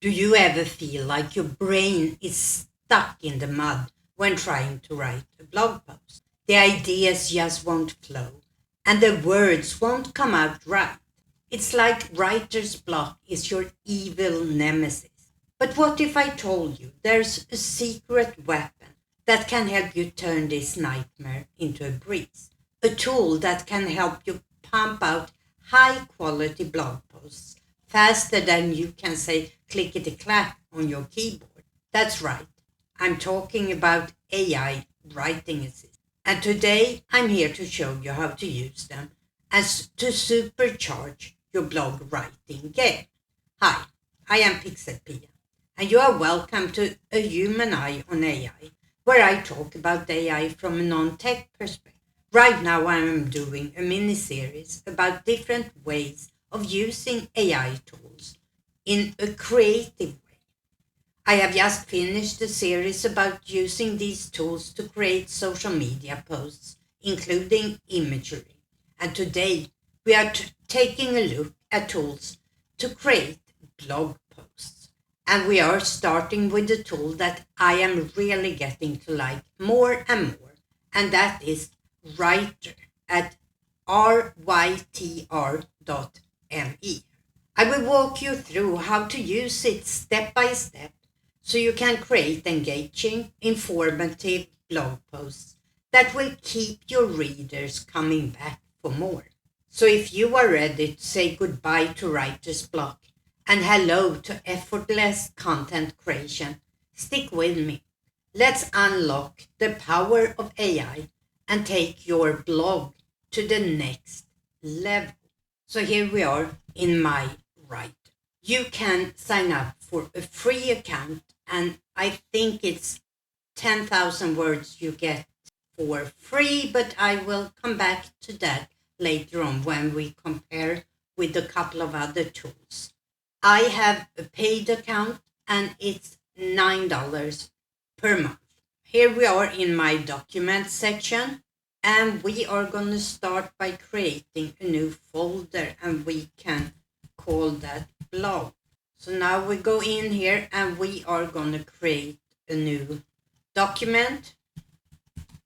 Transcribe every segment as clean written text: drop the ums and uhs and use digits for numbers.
Do you ever feel like your brain is stuck in the mud when trying to write a blog post? The ideas just won't flow and the words won't come out right. It's like writer's block is your evil nemesis. But what if I told you there's a secret weapon that can help you turn this nightmare into a breeze? A tool that can help you pump out high quality blog posts faster than you can say clickety clack on your keyboard. That's right. I'm talking about AI writing assistants. And today I'm here to show you how to use them as to supercharge your blog writing game. Hi, I am PixelPia, and you are welcome to A Human Eye on AI, where I talk about AI from a non-tech perspective. Right now I am doing a mini-series about different ways of using AI tools in a creative way. I have just finished a series about using these tools to create social media posts, including imagery. And today we are taking a look at tools to create blog posts. And we are starting with the tool that I am really getting to like more and more, and that is Writer at rytr.me. I will walk you through how to use it step by step so you can create engaging, informative blog posts that will keep your readers coming back for more. So if you are ready to say goodbye to writer's block and hello to effortless content creation, stick with me. Let's unlock the power of AI and take your blog to the next level. So here we are in my Writer. You can sign up for a free account, and I think it's 10,000 words you get for free, but I will come back to that later on when we compare with a couple of other tools. I have a paid account and it's $9 per month. Here we are in my document section, and we are going to start by creating a new folder, and we can call that blog. So now we go in here and we are going to create a new document,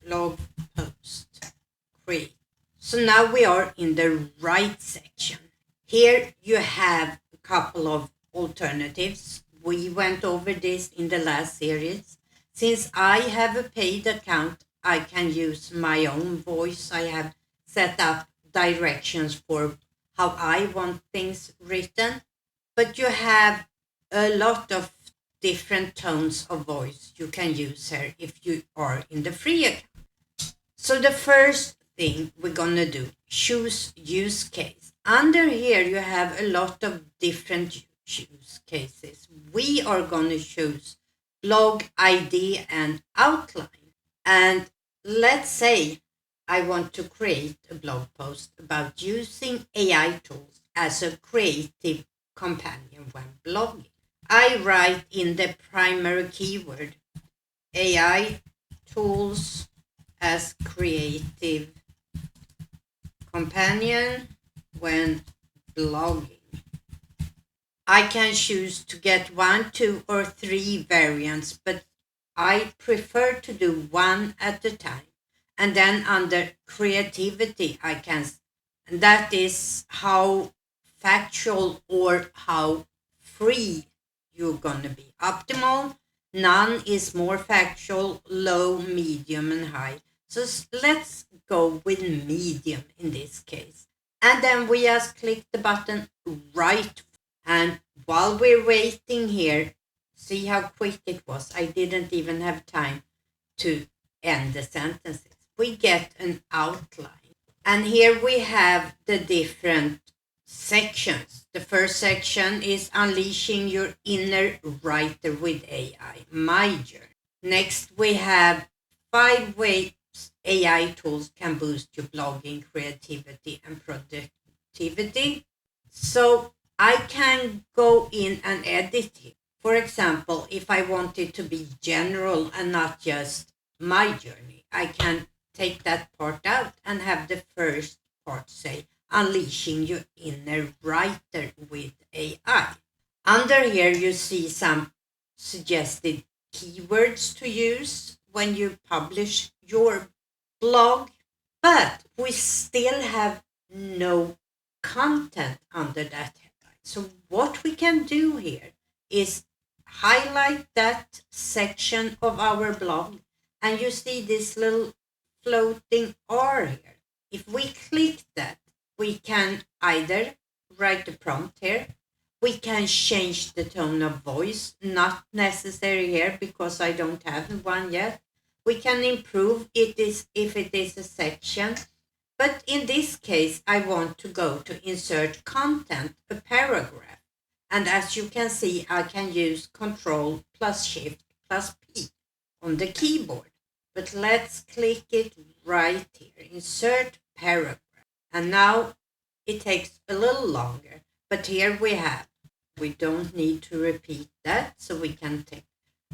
blog post, create. So now we are in the right section. Here you have a couple of alternatives. We went over this in the last series. Since I have a paid account, I can use my own voice. I have set up directions for how I want things written, but you have a lot of different tones of voice you can use here if you are in the free account. So the first thing we're going to do, choose use case. Under here you have a lot of different use cases. We are going to choose blog ID and outline. And let's say I want to create a blog post about using AI tools as a creative companion when blogging. I write in the primary keyword AI tools as creative companion when blogging. I can choose to get 1, 2, or 3 variants, but I prefer to do one at a time. And then under creativity, and that is how factual or how free you're going to be. Optimal, none is more factual, low, medium, and high. So let's go with medium in this case. And then we just click the button write. And while we're waiting here, see how quick it was. I didn't even have time to end the sentences. We get an outline. And here we have the different sections. The first section is unleashing your inner writer with AI, my journey. Next, we have 5 ways AI tools can boost your blogging, creativity, and productivity. So I can go in and edit it. For example, if I want it to be general and not just my journey, I can take that part out and have the first part say, unleashing your inner writer with AI. Under here, you see some suggested keywords to use when you publish your blog, but we still have no content under that headline. So what we can do here is highlight that section of our blog, and you see this little floating R here. If we click that, we can either write the prompt here. We can change the tone of voice, not necessary here because I don't have one yet. We can improve it is if it is a section, but in this case I want to go to insert content, a paragraph, and as you can see I can use Control plus Shift plus P on the keyboard. But let's click it right here, insert paragraph, and now it takes a little longer, but here we don't need to repeat that, so we can take,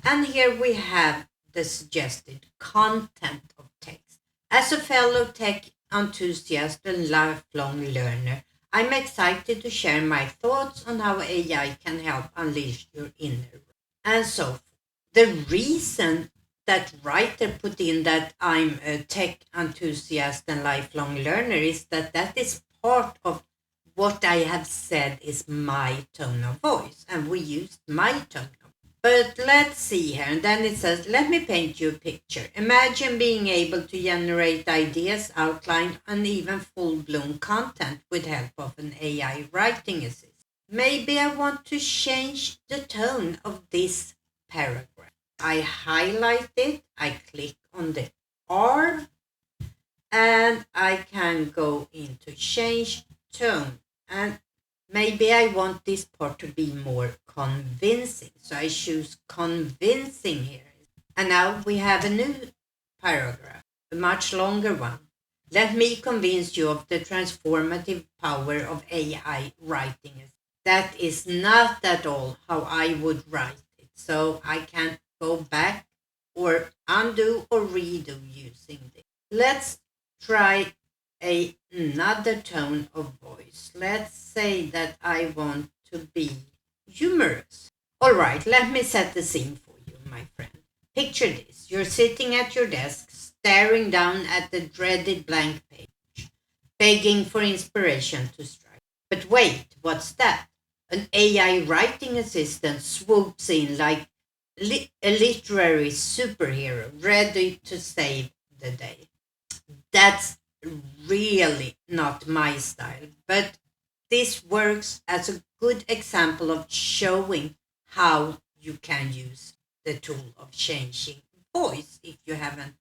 and here we have the suggested content of text. As a fellow tech enthusiast and lifelong learner, I'm excited to share my thoughts on how AI can help unleash your inner and so forth. The reason that writer put in that I'm a tech enthusiast and lifelong learner is that is part of what I have said is my tone of voice, and we used my tone of voice. But let's see here, and then it says, let me paint you a picture. Imagine being able to generate ideas, outline, and even full-blown content with help of an AI writing assistant. Maybe I want to change the tone of this paragraph. I highlight it, I click on the R, and I can go into change tone. And maybe I want this part to be more convincing. So I choose convincing here. And now we have a new paragraph, a much longer one. Let me convince you of the transformative power of AI writing. That is not at all how I would write it. So I can go back or undo or redo using this. Let's try another tone of voice. Let's say that I want to be humorous. All right, let me set the scene for you, my friend. Picture this. You're sitting at your desk, staring down at the dreaded blank page, begging for inspiration to strike. But wait, what's that? An AI writing assistant swoops in like a literary superhero ready to save the day. That's really not my style, but this works as a good example of showing how you can use the tool of changing voice if you haven't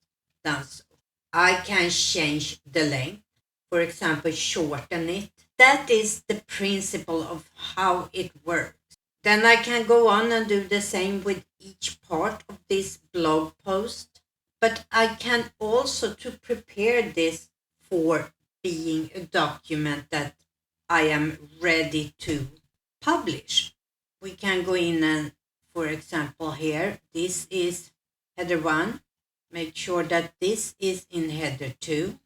done so. I can change the length, for example, shorten it. That is the principle of how it works. Then I can go on and do the same with each part of this blog post. But I can also to prepare this for being a document that I am ready to publish. We can go in and, for example, here, this is header 1. Make sure that this is in header 2,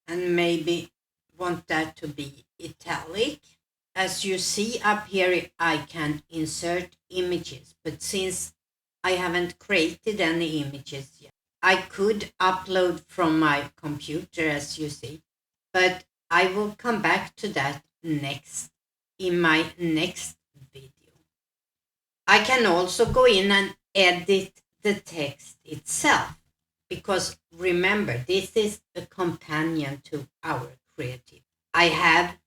and maybe want that to be italic. As you see up here, I can insert images, but since I haven't created any images yet, I could upload from my computer, as you see, but I will come back to that next in my next video. I can also go in and edit the text itself, because remember, this is a companion to our creative. I have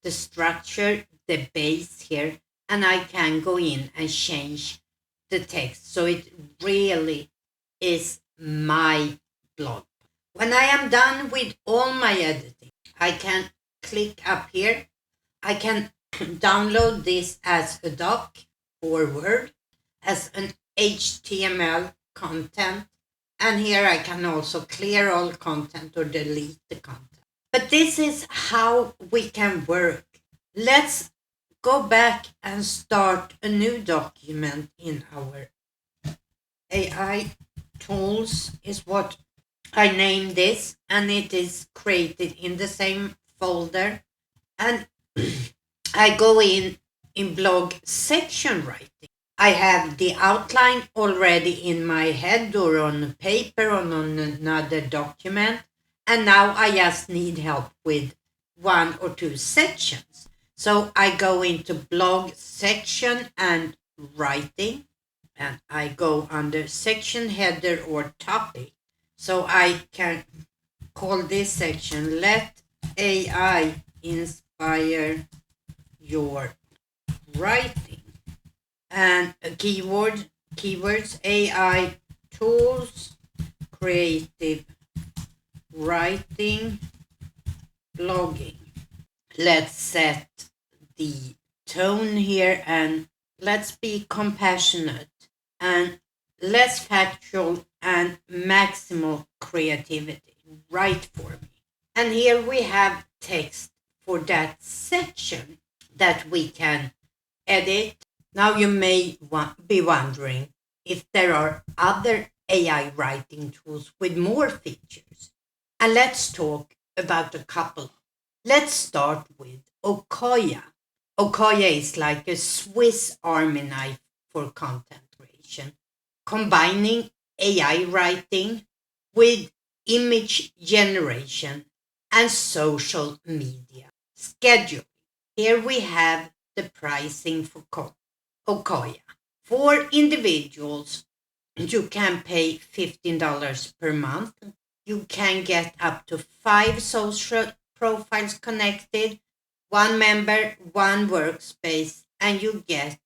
the structure, the base here, and I can go in and change the text. So it really is my blog. When I am done with all my editing, I can click up here. I can download this as a doc or Word, as an HTML content. And here I can also clear all content or delete the content. But this is how we can work. Let's go back and start a new document in our AI tools is what I named this, and it is created in the same folder. And I go in in blog section writing. I have the outline already in my head or on paper or on another document, and now I just need help with one or two sections. So I go into blog section and writing, and I go under section header or topic. So I can call this section Let AI Inspire Your Writing. And keywords AI tools, creative writing, blogging. Let's set the tone here and let's be compassionate and less factual and maximal creativity. Write for me. And here we have text for that section that we can edit. Now you may be wondering if there are other AI writing tools with more features. And let's talk about a couple. Let's start with Okoya. Okoya is like a Swiss army knife for content creation, combining AI writing with image generation and social media scheduling. Here we have the pricing for Okoya. For individuals, you can pay $15 per month. You can get up to 5 social profiles connected, 1 member, 1 workspace, and you get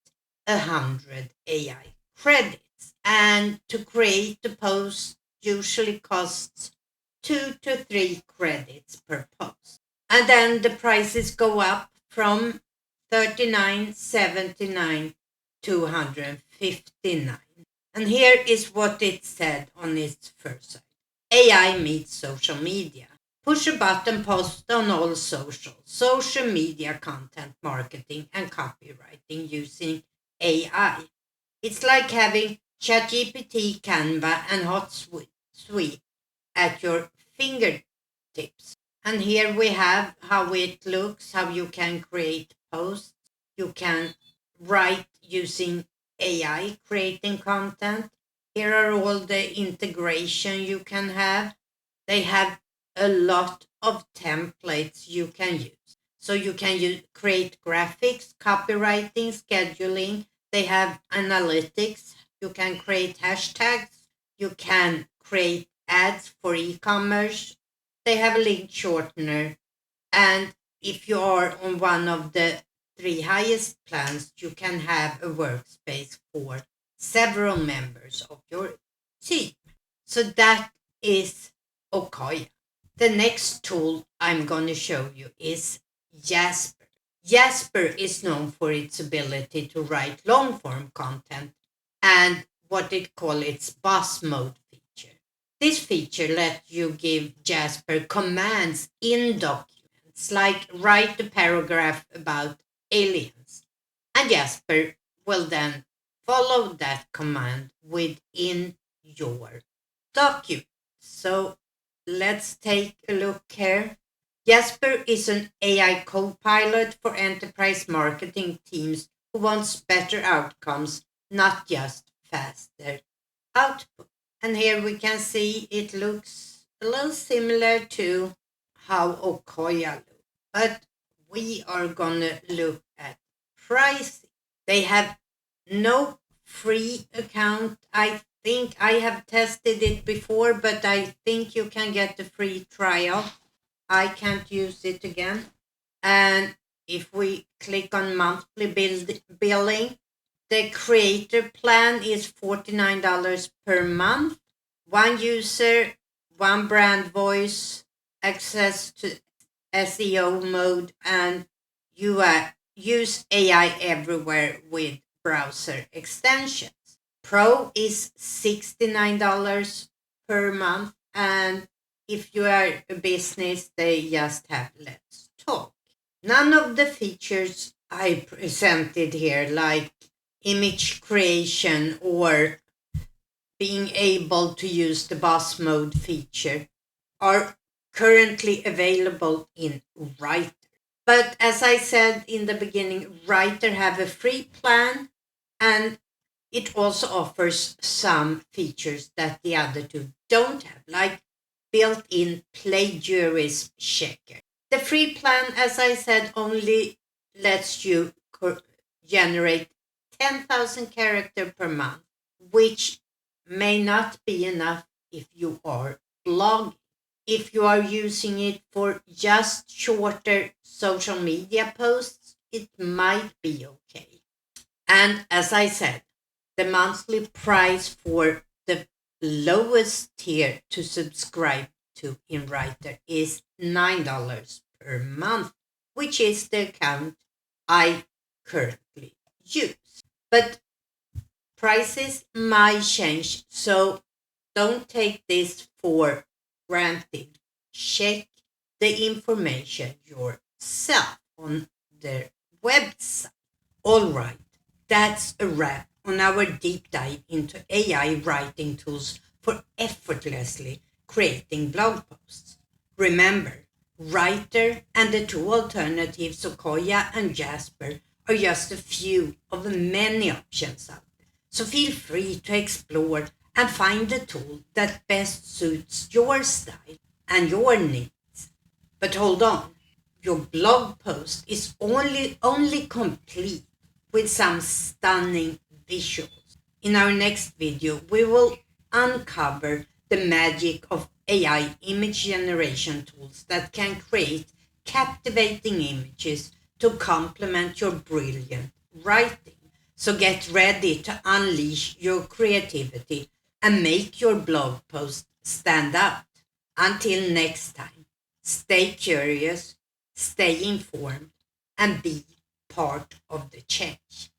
100 AI credits. And to create the post usually costs 2 to 3 credits per post. And then the prices go up from $39.79 to $159. And here is what it said on its first site. AI meets social media. Push a button, post on all social media content marketing and copywriting using AI. It's like having ChatGPT, Canva, and HotSuite at your fingertips. And here we have how it looks, how you can create posts. You can write using AI, creating content. Here are all the integration you can have. They have a lot of templates you can use. So you can create graphics, copywriting, scheduling. They have analytics. You can create hashtags. You can create ads for e-commerce. They have a link shortener. And if you are on one of the 3 highest plans, you can have a workspace for several members of your team. So that is Okoya. The next tool I'm going to show you is Jasper. Jasper is known for its ability to write long-form content and what it calls its boss mode feature. This feature lets you give Jasper commands in documents, like write a paragraph about aliens. And Jasper will then follow that command within your document. So let's take a look here. Jasper is an AI co-pilot for enterprise marketing teams who wants better outcomes, not just faster output. And here we can see it looks a little similar to how Okoya looks. But we are going to look at pricing. They have no free account. I think I have tested it before, but I think you can get a free trial. I can't use it again. And if we click on monthly billing, the creator plan is $49 per month. 1 user, 1 brand voice, access to SEO mode, and you use AI everywhere with browser extensions. Pro is $69 per month, and if you are a business, they just have Let's Talk. None of the features I presented here, like image creation or being able to use the boss mode feature, are currently available in Writer. But as I said in the beginning, Writer have a free plan, and it also offers some features that the other two don't have, like built-in plagiarism checker. The free plan, as I said, only lets you generate 10,000 characters per month, which may not be enough if you are blogging. If you are using it for just shorter social media posts, it might be okay. And as I said, the monthly price for the lowest tier to subscribe to in Writer is $9 per month, which is the account I currently use. But prices might change, so don't take this for granted. Check the information yourself on their website. All right, that's a wrap on our deep dive into AI writing tools for effortlessly creating blog posts. Remember, Writer and the two alternatives, Sequoia and Jasper, are just a few of the many options out there. So feel free to explore and find the tool that best suits your style and your needs. But hold on, your blog post is only complete with some stunning visuals. In our next video, we will uncover the magic of AI image generation tools that can create captivating images to complement your brilliant writing. So get ready to unleash your creativity and make your blog post stand out. Until next time, stay curious, stay informed, and be part of the change.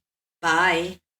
Bye.